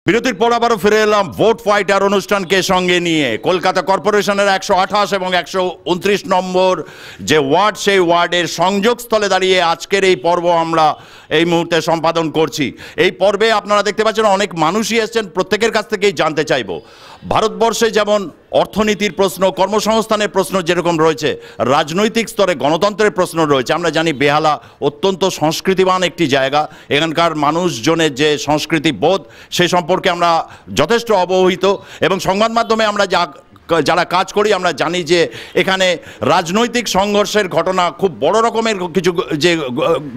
বিরতির পর আবারও ফিরে এলাম ভোট ফাইটার অনুষ্ঠানকে সঙ্গে নিয়ে। কলকাতা কর্পোরেশনের 128 এবং 129 নম্বর যে ওয়ার্ড, সেই ওয়ার্ডের সংযোগস্থলে দাঁড়িয়ে আজকের এই পর্ব আমরা এই মুহূর্তে সম্পাদন করছি। এই পর্বে আপনারা দেখতে পাচ্ছেন অনেক মানুষই এসছেন, প্রত্যেকের কাছ থেকেই জানতে চাইব ভারতবর্ষে যেমন অর্থনীতির প্রশ্ন, কর্মসংস্থানের প্রশ্ন যেরকম রয়েছে, রাজনৈতিক স্তরে গণতন্ত্রের প্রশ্ন রয়েছে। আমরা জানি বেহালা অত্যন্ত সংস্কৃতিবান একটি জায়গা, এখানকার মানুষজনের যে সংস্কৃতি বোধ সে সম্পর্কে আমরা যথেষ্ট অবহিত, এবং সংবাদ মাধ্যমে আমরা যারা কাজ করি আমরা জানি যে এখানে রাজনৈতিক সংঘর্ষের ঘটনা খুব বড় রকমের কিছু যে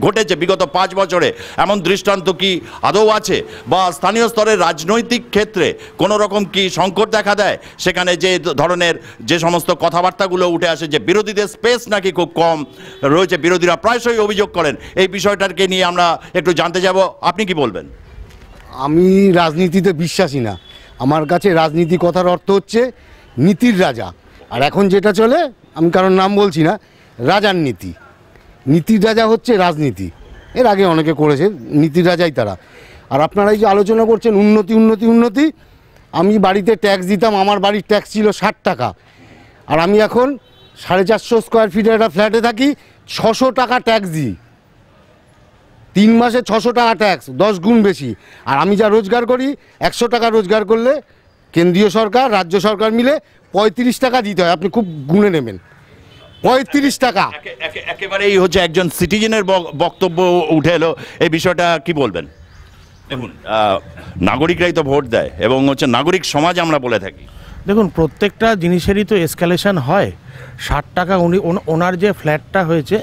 ঘটেছে বিগত 5 বছরে, এমন দৃষ্টান্ত কি আদৌ আছে? বা স্থানীয় স্তরে রাজনৈতিক ক্ষেত্রে কোনো রকম কি সংকট দেখা দেয়? সেখানে যে ধরনের যে সমস্ত কথাবার্তাগুলো উঠে আসে যে বিরোধীদের স্পেস নাকি খুব কম রয়েছে, বিরোধীরা প্রায়শই অভিযোগ করেন, এই বিষয়টাকে নিয়ে আমরা একটু জানতে যাব। আপনি কি বলবেন? আমি রাজনীতিতে বিশ্বাসী না। আমার কাছে রাজনীতি কথার অর্থ হচ্ছে নীতির রাজা। আর এখন যেটা চলে, আমি কারোর নাম বলছি না, রাজার নীতি। নীতির রাজা হচ্ছে রাজনীতি। এর আগে অনেকে করেছে, নীতির রাজাই তারা। আর আপনারা এই যে আলোচনা করছেন উন্নতি উন্নতি উন্নতি, আমি বাড়িতে ট্যাক্স দিতাম, আমার বাড়ির ট্যাক্স ছিল 60 টাকা, আর আমি এখন 450 স্কোয়ার ফিটের একটা ফ্ল্যাটে থাকি, 600 টাকা ট্যাক্স দিই। 3 মাসে 600 টাকা ট্যাক্স, 10 গুণ বেশি। আর আমি যা রোজগার করি, 100 টাকা রোজগার করলে কেন্দ্রীয় সরকার রাজ্য সরকার মিলে 35 টাকা দিতে হয়। আপনি খুব গুণে নেবেন, 35 টাকা। একেবারেই হচ্ছে একজন সিটিজেনের বক্তব্য উঠে এলো, এই বিষয়টা কি বলবেন? দেখুন, নাগরিকরাই তো ভোট দেয় এবং হচ্ছে নাগরিক সমাজ আমরা বলে থাকি। দেখুন, প্রত্যেকটা জিনিসেরই তো এসকালেশন হয়। 60 টাকা ওনার যে ফ্ল্যাটটা হয়েছে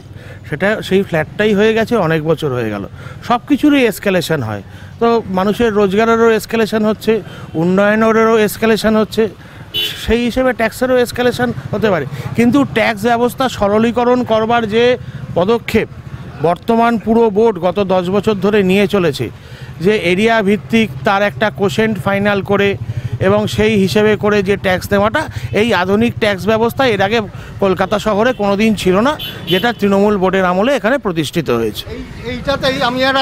সেটা সেই ফ্ল্যাটটাই হয়ে গেছে, অনেক বছর হয়ে গেল। সব কিছুরই এসকালেশন হয়। তো মানুষের রোজগারেরও এসকালেশন হচ্ছে, উন্নয়নেরও এসকালেশন হচ্ছে, সেই হিসেবে ট্যাক্সেরও এসকালেশন হতে পারে। কিন্তু ট্যাক্স ব্যবস্থা সরলীকরণ করবার যে পদক্ষেপ বর্তমান পুরো বোর্ড গত 10 বছর ধরে নিয়ে চলেছে, যে এরিয়া ভিত্তিক তার একটা কোশেন্ট ফাইনাল করে এবং সেই হিসেবে করে যে ট্যাক্স দেওয়াটা, এই আধুনিক ট্যাক্স ব্যবস্থা এর আগে কলকাতা শহরে কোনো দিন ছিল না, যেটা তৃণমূল বোর্ডের আমলে এখানে প্রতিষ্ঠিত হয়েছে। এইটাতেই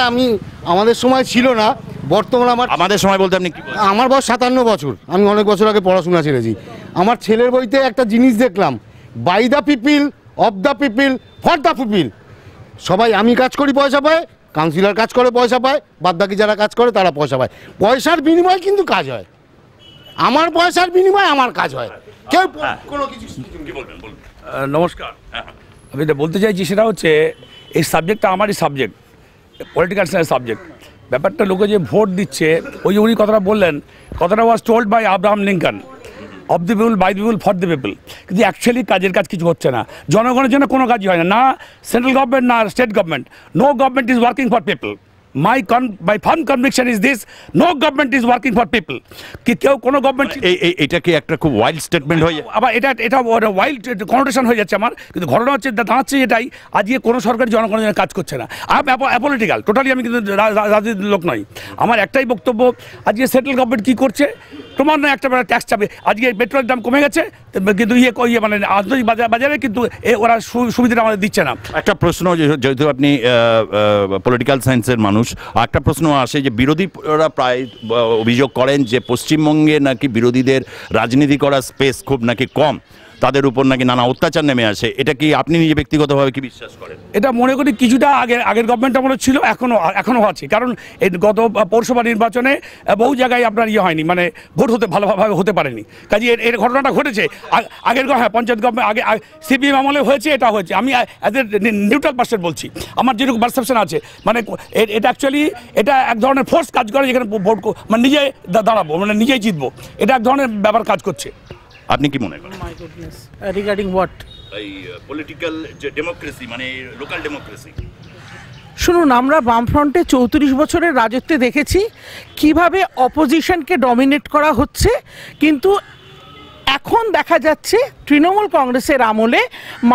আমি আমাদের সময় ছিল না, বর্তমানে আমাদের সময় বলতে আপনি কি? আমার বয়স 57 বছর, আমি অনেক বছর আগে পড়াশোনা ছেড়েছি। আমার ছেলের বইতে একটা জিনিস দেখলাম, by the people, of the people, for the people. সবাই, আমি কাজ করি পয়সা পায়, কাউন্সিলর কাজ করে পয়সা পায়, বাদবাকি যারা কাজ করে তারা পয়সা পায়। পয়সার বিনিময়ে কিন্তু কাজ হয়, আমার পয়সার বিনিময়ে আমার কাজ হয়। কেউ কোনো কিছু কি বলবেন? নমস্কার। আমি এটা বলতে চাইছি, সেটা হচ্ছে এই সাবজেক্টটা আমারই সাবজেক্ট, পলিটিক্যাল সায়েন্স সাবজেক্ট। ব্যাপারটা লোকে যে ভোট দিচ্ছে, ওই যে উনি কথাটা বললেন, কথাটা was told by Abraham Lincoln, of the people, by the people, for the people. কিন্তু অ্যাকচুয়ালি কাজের কাজ কিছু হচ্ছে না, জনগণের জন্য কোনো কাজই হয় না, না সেন্ট্রাল গভর্নমেন্ট না state government. No government is working for people. My firm conviction is this: no government is working for people. কি কেউ কোনো গভর্নমেন্ট, এটা কি একটা খুব ওয়াইল্ড স্টেটমেন্ট হয়ে যায়? আবার এটা ওয়াইল্ড কনোটেশন হয়ে যাচ্ছে আমার। কিন্তু ঘটনা হচ্ছে, দাঁড়াচ্ছে এটাই, আজকে কোনো সরকারি জনগণের জন্য কাজ করছে না। অ্যাপলিটিক্যাল টোটালি, আমি কিন্তু রাজনীতির লোক নই। আমার একটাই বক্তব্য, আজকে সেন্ট্রাল গভর্নমেন্ট কী করছে, তোমার না একটা ট্যাক্স চাপে। আজকে পেট্রোলের দাম কমে গেছে, কিন্তু মানে আন্তর্জাতিক বাজারে কিন্তু ওরা সুবিধাটা আমাদের দিচ্ছে না। একটা প্রশ্ন, যেহেতু আপনি পলিটিক্যাল সায়েন্সের মানুষ, একটা প্রশ্ন আসে যে বিরোধীরা প্রায় অভিযোগ করেন যে পশ্চিমবঙ্গে নাকি বিরোধীদের রাজনীতি করার স্পেস খুব নাকি কম, তাদের উপর নাকি নানা অত্যাচার নেমে আসে। এটা কি আপনি নিজে ব্যক্তিগতভাবে কি বিশ্বাস করেন? এটা মনে করি কিছুটা আগের গভর্নমেন্ট আমলে ছিল, এখনও আছে। কারণ এই গত পৌরসভা নির্বাচনে বহু জায়গায় আপনার হয়নি, মানে ভোট ভালোভাবে হতে পারেনি। কাজে এর ঘটনাটা ঘটেছে আগের, হ্যাঁ, পঞ্চায়েত গভর্নমেন্ট আগে সিপিএম আমলে হয়েছে, এটা হয়েছে। আমি অ্যাজ এ নিউট্রাল পার্সন বলছি, আমার যেরকম পারসেপশন আছে, মানে এটা অ্যাকচুয়ালি এটা এক ধরনের ফোর্স কাজ করে, যেখানে ভোট মানে নিজে দাঁড়াবো, মানে নিজেই জিতবো, এটা এক ধরনের ব্যাপার কাজ করছে। আপনি কি মনে করেন? Regarding what? এই পলিটিক্যাল যে ডেমোক্রেসি, মানে লোকাল ডেমোক্রেসি। শুনুন, আমরা বামফ্রন্টে 34 বছরের রাজত্বে দেখেছি কিভাবে অপোজিশনকে ডমিনেট করা হচ্ছে, কিন্তু এখন দেখা যাচ্ছে তৃণমূল কংগ্রেসের আমলে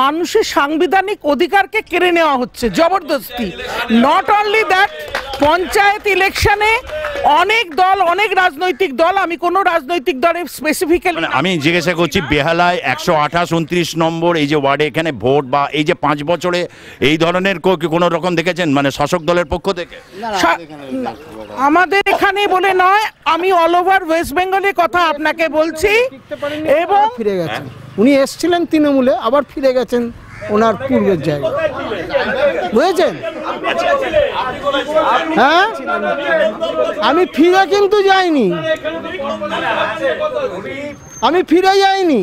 মানুষের সাংবিধানিক অধিকারকে কেড়ে নেওয়া হচ্ছে জবরদস্তি। নট অনলি দ্যাট, পঞ্চায়েত ইলেকশনে অনেক দল, অনেক রাজনৈতিক দল, আমি কোনো রাজনৈতিক দলের স্পেসিফিক্যালি আমি জিজ্ঞাসা করছি বেহালায় 128-29 নম্বর এই যে ওয়ার্ডে এখানে ভোট বা এই যে 5 বছরে এই ধরনের কোনো রকম দেখেছেন মানে শাসক দলের পক্ষ থেকে? আমাদের এখানে বলে নয়, আমি অল ওভার ওয়েস্ট বেঙ্গলের কথা আপনাকে বলছি। এবং ফিরে গেছেন, উনি এসেছিলেন তৃণমূলে, আবার ফিরে গেছেন ওনার পূর্বের জায়গায়, বুঝেছেন? হ্যাঁ, আমি ফিরে কিন্তু যাইনি, আমি ফিরে যাইনি।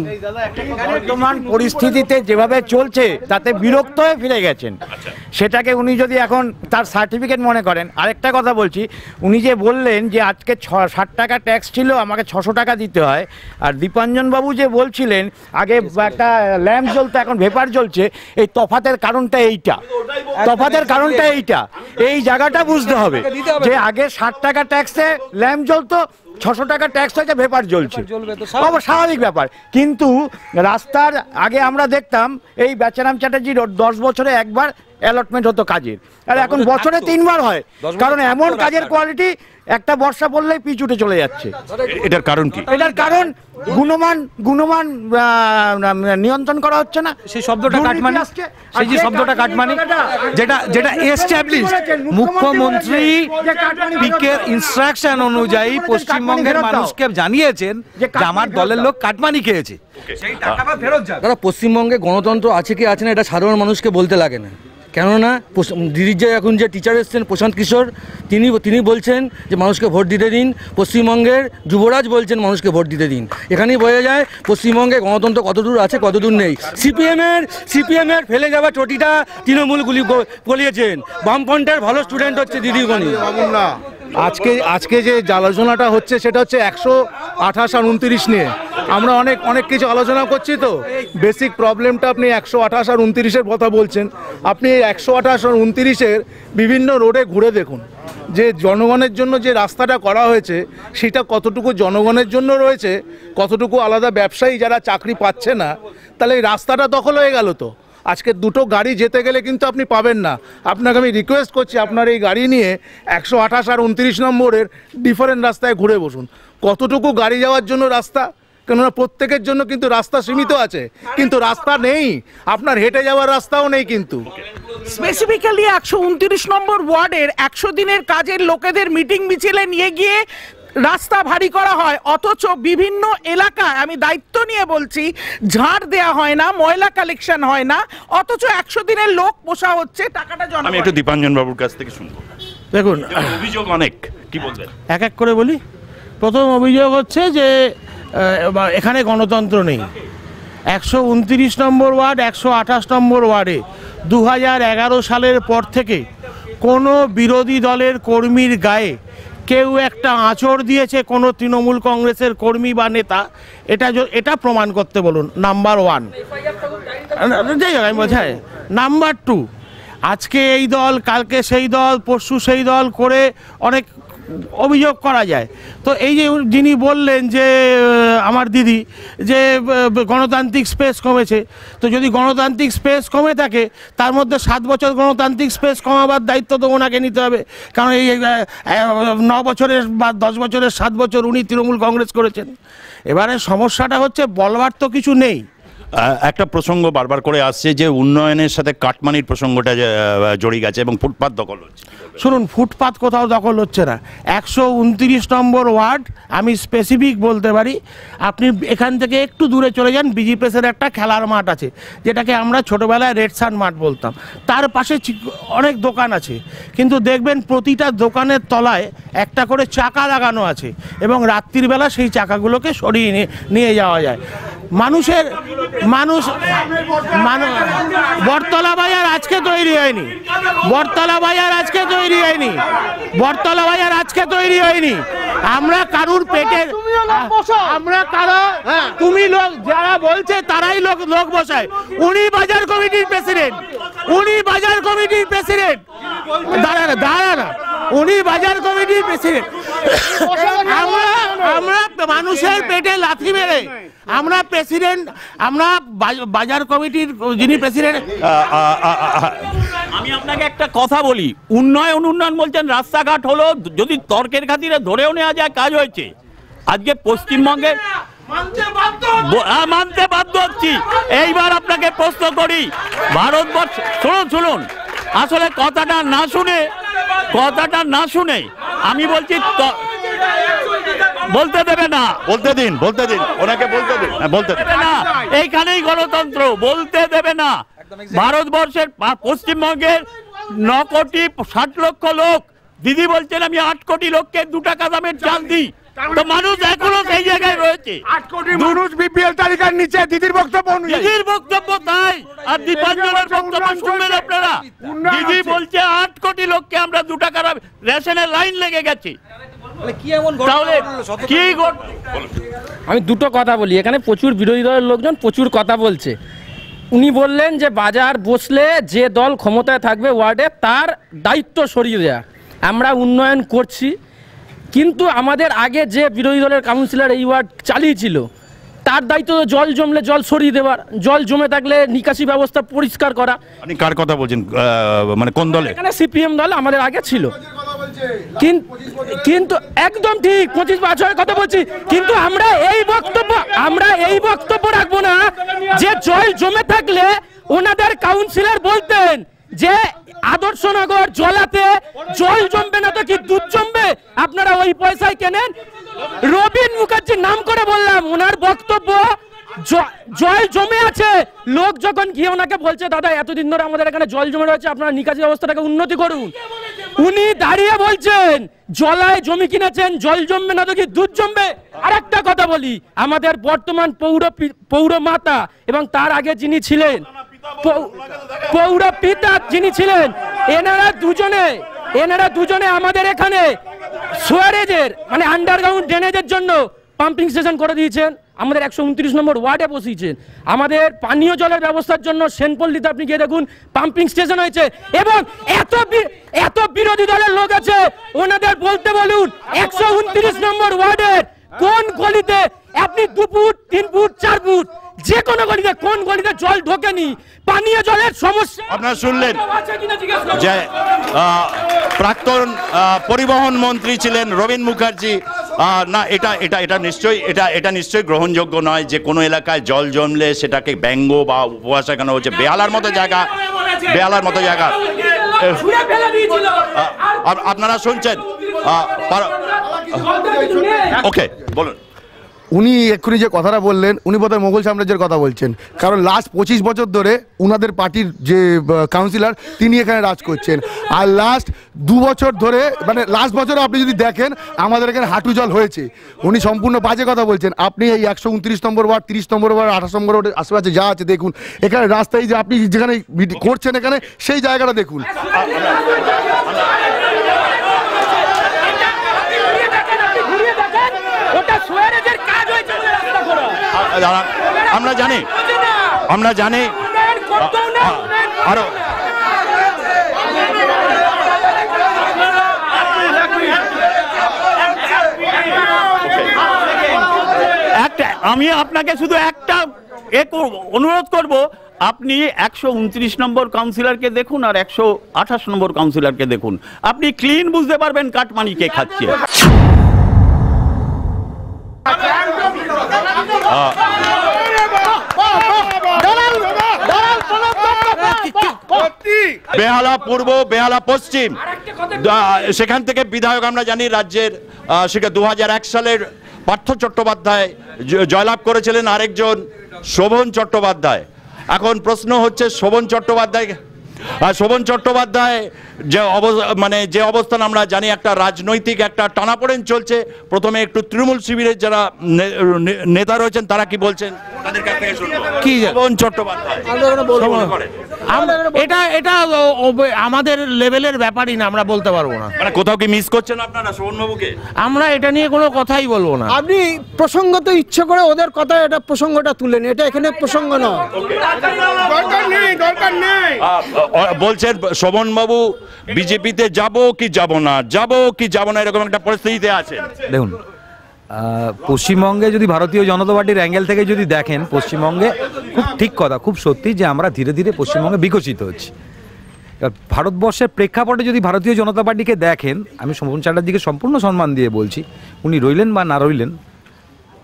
বর্তমান পরিস্থিতিতে যেভাবে চলছে তাতে বিরক্ত হয়ে ফিরে গেছেন, সেটাকে উনি যদি এখন তার সার্টিফিকেট মনে করেন। আরেকটা কথা বলছি, উনি যে বললেন যে আজকে 60 টাকা ট্যাক্স ছিল, আমাকে 600 টাকা দিতে হয়, আর দীপাঞ্জন বাবু যে বলছিলেন আগে একটা ল্যাম্প জ্বলতো এখন ভেপার জ্বলছে, এই তফাতের কারণটা এইটা, তফাতের কারণটা এইটা, এই জায়গাটা বুঝতে হবে যে আগে 60 টাকা ট্যাক্সে ল্যাম্প জ্বলতো, 600 টাকা ট্যাক্স হয়েছে, ভেপার জ্বলছে, স্বাভাবিক ব্যাপার। কিন্তু রাস্তার আগে আমরা দেখতাম এই বেচারাম চ্যাটার্জি রোড 10 বছরে একবার অ্যালটমেন্ট হতো কাজের, আর এখন বছরে 3 বার হয়, কারণ এমন কাজের কোয়ালিটি একটা বর্ষা পড়লেই পিচ উঠে চলে যাচ্ছে। এটার কারণ কি? এটার কারণ গুণমান নিয়ন্ত্রণ করা হচ্ছে না। সেই শব্দটা কাটমানি, সেই যে শব্দটা কাটমানি, যেটা এস্টাবলিশ মুখ্যমন্ত্রী পিকের ইনস্ট্রাকশন অনুযায়ী পশ্চিমবঙ্গের মানুষকে জানিয়েছেন যে আমার দলের লোক কাটমানি খেয়েছে, সেই টাকাটা ফেরত যাবে। দাদা, পশ্চিমবঙ্গে গণতন্ত্র আছে কি আছে না এটা সাধারণ মানুষকে বলতে লাগে না, কেননা দিদির যে এখন যে টিচার এসছেন প্রশান্ত কিশোর, তিনি বলছেন যে মানুষকে ভোট দিতে দিন, পশ্চিমবঙ্গের যুবরাজ বলছেন মানুষকে ভোট দিতে দিন। এখানেই বোঝা যায় পশ্চিমবঙ্গে গণতন্ত্র কতদূর আছে কতদূর নেই। সিপিএমের ফেলে যাওয়া চটিটা তৃণমূল গলিয়েছেন, বামফ্রন্টের ভালো স্টুডেন্ট হচ্ছে দিদিমণি। আজকে যে আলোচনাটা হচ্ছে সেটা হচ্ছে 128 আর 29 নিয়ে আমরা অনেক কিছু আলোচনা করছি। তো বেসিক প্রবলেমটা আপনি 128 আর 29-এর কথা বলছেন, আপনি 128 আর 29-এর বিভিন্ন রোডে ঘুরে দেখুন যে জনগণের জন্য যে রাস্তাটা করা হয়েছে সেটা কতটুকু জনগণের জন্য রয়েছে, কতটুকু আলাদা ব্যবসায়ী যারা চাকরি পাচ্ছে না, তাহলে এই রাস্তাটা দখল হয়ে গেল। তো আজকে দুটো গাড়ি যেতে গেলে কিন্তু আপনি পাবেন না। আপনাকে আমি রিকোয়েস্ট করছি আপনার এই গাড়ি নিয়ে 128 আর 29 নম্বরের ডিফারেন্ট রাস্তায় ঘুরে বসুন। কতটুকু গাড়ি যাওয়ার জন্য রাস্তা, কেননা প্রত্যেকের জন্য কিন্তু রাস্তা সীমিত আছে, কিন্তু রাস্তা নেই, আপনার হেঁটে যাওয়ার রাস্তাও নেই। কিন্তু স্পেসিফিক্যালি 129 নম্বর ওয়ার্ডের 100 দিনের কাজের লোকেদের মিটিং মিছিলে নিয়ে গিয়ে রাস্তা ভারী করা হয়, অথচ বিভিন্ন এলাকায়, আমি দায়িত্ব নিয়ে বলছি, ঝাড় দেয়া হয় না, ময়লা কালেকশন হয় না, অথচ 100 দিনের লোক পোষা হচ্ছে, টাকাটা জনগণ। আমি একটু দীপাঞ্জন বাবুর কাছ থেকে শুনবো। দেখুন, অভিযোগ অনেক, কি বলবেন? এক এক করে বলি। প্রথম অভিযোগ হচ্ছে যে এখানে গণতন্ত্র নেই। 129 নম্বর ওয়ার্ড, 128 নম্বর ওয়ার্ডে 2011 সালের পর থেকে কোনো বিরোধী দলের কর্মীর গায়ে কেউ একটা আঁচড় দিয়েছে কোনো তৃণমূল কংগ্রেসের কর্মী বা নেতা, এটা প্রমাণ করতে বলুন, নাম্বার 1। যাই হোক, আমি বোঝাই। নাম্বার 2, আজকে এই দল, কালকে সেই দল, পরশু সেই দল করে অনেক অভিযোগ করা যায়। তো এই যে যিনি বললেন যে আমার দিদি যে গণতান্ত্রিক স্পেস কমেছে, তো যদি গণতান্ত্রিক স্পেস কমে থাকে তার মধ্যে 7 বছর গণতান্ত্রিক স্পেস কমাবার দায়িত্ব তো ওনাকে নিতে হবে, কারণ এই 9 বছরের বা 10 বছরের 7 বছর উনি তৃণমূল কংগ্রেস করেছেন। এবারে সমস্যাটা হচ্ছে বলবার তো কিছু নেই। একটা প্রসঙ্গ বারবার করে আসছে যে উন্নয়নের সাথে কাটমানির প্রসঙ্গটা জড়িয়ে গেছে এবং ফুটপাত দখল হচ্ছে। শুনুন, ফুটপাত কোথাও দখল হচ্ছে না। 129 নম্বর ওয়ার্ড, আমি স্পেসিফিক বলতে পারি, আপনি এখান থেকে একটু দূরে চলে যান, বিজি প্রেসের একটা খেলার মাঠ আছে, যেটাকে আমরা ছোটোবেলায় রেড সান মাঠ বলতাম। তার পাশে অনেক দোকান আছে, কিন্তু দেখবেন প্রতিটা দোকানের তলায় একটা করে চাকা লাগানো আছে, এবং রাত্রিবেলা সেই চাকাগুলোকে সরিয়ে নিয়ে যাওয়া যায়। বটতলা বাজার আজকে তৈরি হয়নি, বটতলা বাজার আজকে তৈরি হয়নি, বটতলা বাজার আজকে তৈরি হয়নি। আমরা কারুর পেটের, আমরা কারো, তুমি লোক যারা বলছে তারাই লোক বসায়। উনি বাজার কমিটির প্রেসিডেন্ট, উনি বাজার কমিটির প্রেসিডেন্ট, দাঁড়ানা, উনি বাজার কমিটির প্রেসিডেন্ট। আমরা মানুষের পেটে লাথি মেরে আমরা প্রেসিডেন্ট, আমরা বাজার কমিটির যিনি প্রেসিডেন্ট। আমি আপনাকে একটা কথা বলি, উন্নয়ন বলছেন, রাস্তাঘাট হলো, যদি তর্কের খাতিরে ধরেও নেওয়া যায় কাজ হয়েছে। আজকে পশ্চিমবঙ্গে মানতে বাধ্য হচ্ছি। এইবার আপনাকে প্রশ্ন করি, ভারতবর্ষ, শুনুন আসলে কথাটা না শুনে আমি বলছি, বলতে দেবে না, বলতে দিন ওনাকে বলতে দেবে না, এইখানেই গণতন্ত্র, বলতে দেবে না। ভারতবর্ষের পশ্চিমবঙ্গের 9 কোটি 60 লক্ষ লোক, দিদি বলছেন আমি 8 কোটি লোককে 2 টাকা দামের চাল দিই, তো মানুষ এখনো সেই জায়গায় রয়েছে। 8 কোটি মানুষ বিপিএল তালিকার নিচে, দিদির বক্তব্য তাই। আর দীপাঞ্জনের বক্তব্য শুনবেন আপনারা, দিদি বলছে 8 কোটি লোককে আমরা 2 টাকা রেশনের লাইন লেগে গেছে। তাহলে কি আমি দুটো কথা বলি, এখানে প্রচুর বিরোধী দলের লোকজন প্রচুর কথা বলছে। উনি বললেন যে বাজার বসলে যে দল ক্ষমতায় থাকবে ওয়ার্ডে তার দায়িত্ব সরিয়ে দেয়া। আমরা উন্নয়ন করছি, কিন্তু আমাদের আগে যে বিরোধী দলের কাউন্সিলর এই ওয়ার্ড চালিয়েছিল তার দায়িত্ব জল জমলে জল সরিয়ে দেওয়ার, জল জমে থাকলে নিকাশি ব্যবস্থা পরিষ্কার করা। আপনি কার কথা বলছেন, মানে কোন দলে? এখানে সিপিএম দল আমাদের আগে ছিল, কিন্তু একদম ঠিক 25 বছরের কথা বলছি, কিন্তু আমরা এই বক্তব্য রাখবো না যে জল জমে থাকলে ওনাদের কাউন্সিলর বলতেন যে আদর্শনগর জলাতে জল জমবে না তো কি দুধ জমবে, আপনারা ওই পয়সায় কেনেন। রবীন মুখার্জির নাম করে বললাম, ওনার বক্তব্য জল জমে আছে, লোক যখন গিয়ে ওনাকে বলছে দাদা এতদিন ধরে আমাদের এখানে জল জমে রয়েছে, আপনারা নিকাশি ব্যবস্থাটাকে উন্নতি করুন, উনি দাঁড়িয়ে বলছেন জলায় জমি কিনেছেন, জল জমবে না তো কি দুধ জমবে। আর একটা কথা বলি, আমাদের বর্তমান পৌর মাতা এবং তার আগে যিনি ছিলেন পৌর পিতা যিনি ছিলেন, এনারা দুজনে আমাদের এখানে সুয়ারেজের মানে আন্ডারগ্রাউন্ড ড্রেনেজের জন্য পাম্পিং স্টেশন করে দিয়েছেন, আমাদের 129 নম্বর ওয়ার্ডে বসিয়েছেন। আমাদের পানীয় জলের ব্যবস্থার জন্য সেনপল্লিতে আপনি গিয়ে দেখুন পাম্পিং স্টেশন হয়েছে। এবং এত বিরোধী দলের লোক আছে, ওনাদের বলতে বলুন 129 নম্বর ওয়ার্ডের কোন গলিতে আপনি 2 ফুট 3 ফুট 4 ফুট যে কোনো গলিতে, কোন গলিতে জল ঢোকেনি, পানীয় জলের সমস্যা আপনারা শুনলেন যে প্রাক্তন পরিবহন মন্ত্রী ছিলেন রবীন মুখার্জি। না, এটা নিশ্চয়ই গ্রহণযোগ্য নয় যে কোনো এলাকায় জল জমলে সেটাকে ব্যঙ্গ বা উপহাস কেন হচ্ছে। বেহালার মতো জায়গা আপনারা শুনছেন। ওকে, বলুন। উনি এক্ষুনি যে কথাটা বললেন, উনি বোধহয় মোগল সাম্রাজ্যের কথা বলছেন, কারণ লাস্ট 25 বছর ধরে উনাদের পার্টির যে কাউন্সিলর তিনি এখানে রাজ করছেন। আর লাস্ট 2 বছর ধরে, মানে লাস্ট বছরে আপনি যদি দেখেন আমাদের এখানে হাঁটু জল হয়েছে। উনি সম্পূর্ণ বাজে কথা বলছেন। আপনি এই 129 নম্বর ওয়ার্ড, 30 নম্বর ওয়ার্ড, 28 নম্বর ওয়ার্ডের আশেপাশে যা আছে দেখুন, এখানে রাস্তায় যে আপনি যেখানে করছেন এখানে সেই জায়গাটা দেখুন। আমরা জানি আরো আমি আপনাকে শুধু একটা অনুরোধ করব, আপনি 129 নম্বর কাউন্সিলরকে দেখুন আর 128 নম্বর কাউন্সিলরকে দেখুন, আপনি ক্লিন বুঝতে পারবেন কাটমানি কে খাচ্ছে। বেহালা পূর্ব, বেহালা পশ্চিম, সেখান থেকে বিধায়ক আমরা জানি রাজ্যের, সেটা 2001 সালের পার্থ চট্টোপাধ্যায় জয়লাভ করেছিলেন, আরেকজন শোভন চট্টোপাধ্যায়। এখন প্রশ্ন হচ্ছে শোভন চট্টোপাধ্যায় যে অবস্থান আমরা জানি, একটা রাজনৈতিক একটা টানাপোড়েন চলছে। প্রথমে একটু তৃণমূল শিবিরের যারা নেতা রয়েছেন তারা কি বলছেন তাদের কাছ থেকে শুনবো। কি শোভন চট্টোপাধ্যায় এটা আমাদের লেভেলের ব্যাপারই না, আমরা বলতে পারবো না। মানে কোথাও কি মিস করছেন আপনারা শোভনবাবুকে? আমরা এটা নিয়ে কোনো কথাই বলবো না। আপনি প্রসঙ্গত ইচ্ছে করে ওদের কথা এটা প্রসঙ্গটা তুলেন, এটা এখানে প্রসঙ্গ নয়। দরকার নেই। বলছেন শোভনবাবু বিজেপিতে যাব কি যাব না এরকম একটা পরিস্থিতিতে আছে। দেখুন, পশ্চিমবঙ্গে যদি ভারতীয় জনতা পার্টির অ্যাঙ্গেল থেকে যদি দেখেন, পশ্চিমবঙ্গে খুব ঠিক কথা, খুব সত্যি যে আমরা ধীরে ধীরে পশ্চিমবঙ্গে বিকশিত হচ্ছি ভারতবর্ষের প্রেক্ষাপটে যদি ভারতীয় জনতা পার্টিকে দেখেন, আমি শোভন চ্যাটার্জিকে সম্পূর্ণ সম্মান দিয়ে বলছি, উনি রইলেন বা না রইলেন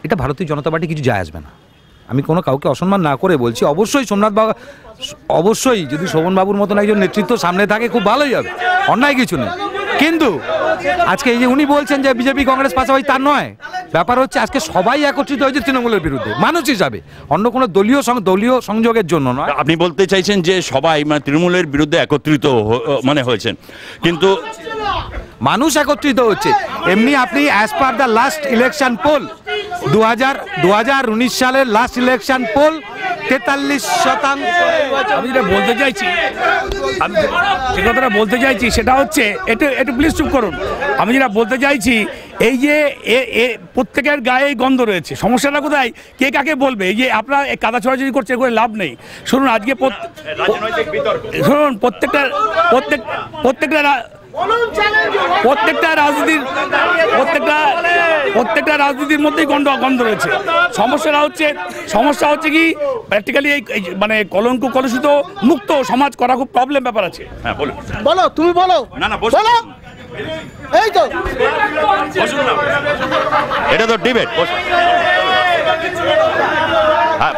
এটা ভারতীয় জনতা পার্টি কিছু যায় আসবে না। আমি কোনো কাউকে অসম্মান না করে বলছি, অবশ্যই সোমনাথ বাবু, অবশ্যই যদি শোভনবাবুর মতন একজন নেতৃত্ব সামনে থাকে খুব ভালোই হবে, অন্যায় কিছু নেই। কিন্তু আজকে এই যে উনি বলছেন যে বিজেপি কংগ্রেস পাশাপাশি, তার নয়। ব্যাপার হচ্ছে আজকে সবাই একত্রিত হয়েছে তৃণমূলের বিরুদ্ধে মানুষ হিসাবে, অন্য কোনো দলীয় সংযোগের জন্য নয়। আপনি বলতে চাইছেন যে সবাই মানে তৃণমূলের বিরুদ্ধে একত্রিত মানে হয়েছেন, কিন্তু মানুষ একত্রিত হচ্ছে। এমনি আপনি as per the last election poll 2019 সালের লাস্ট ইলেকশন পোল 43%। আমি যেটা বলতে চাইছি, আমি যে কথাটা বলতে চাইছি সেটা হচ্ছে, একটু প্লিজ চুপ করুন। আমি যেটা বলতে চাইছি, এই যে প্রত্যেকের গায়ে গন্ধ রয়েছে, সমস্যাটা কোথায়, কে কাকে বলবে? এই যে আপনারা কাদা ছড়াছড়ি করছে, করে লাভ নেই। শুনুন, আজকে শুনুন, প্রত্যেকটা রাজনীতির মধ্যেই গন্ধ রয়েছে। সমস্যা হচ্ছে কি, প্র্যাকটিক্যালি এই মানে কলুষিত মুক্ত সমাজ করা খুব প্রবলেম ব্যাপার আছে। হ্যাঁ বলো, বলো, তুমি বলো। না বলো, এই তো এটা তো ডিবেট। হ্যাঁ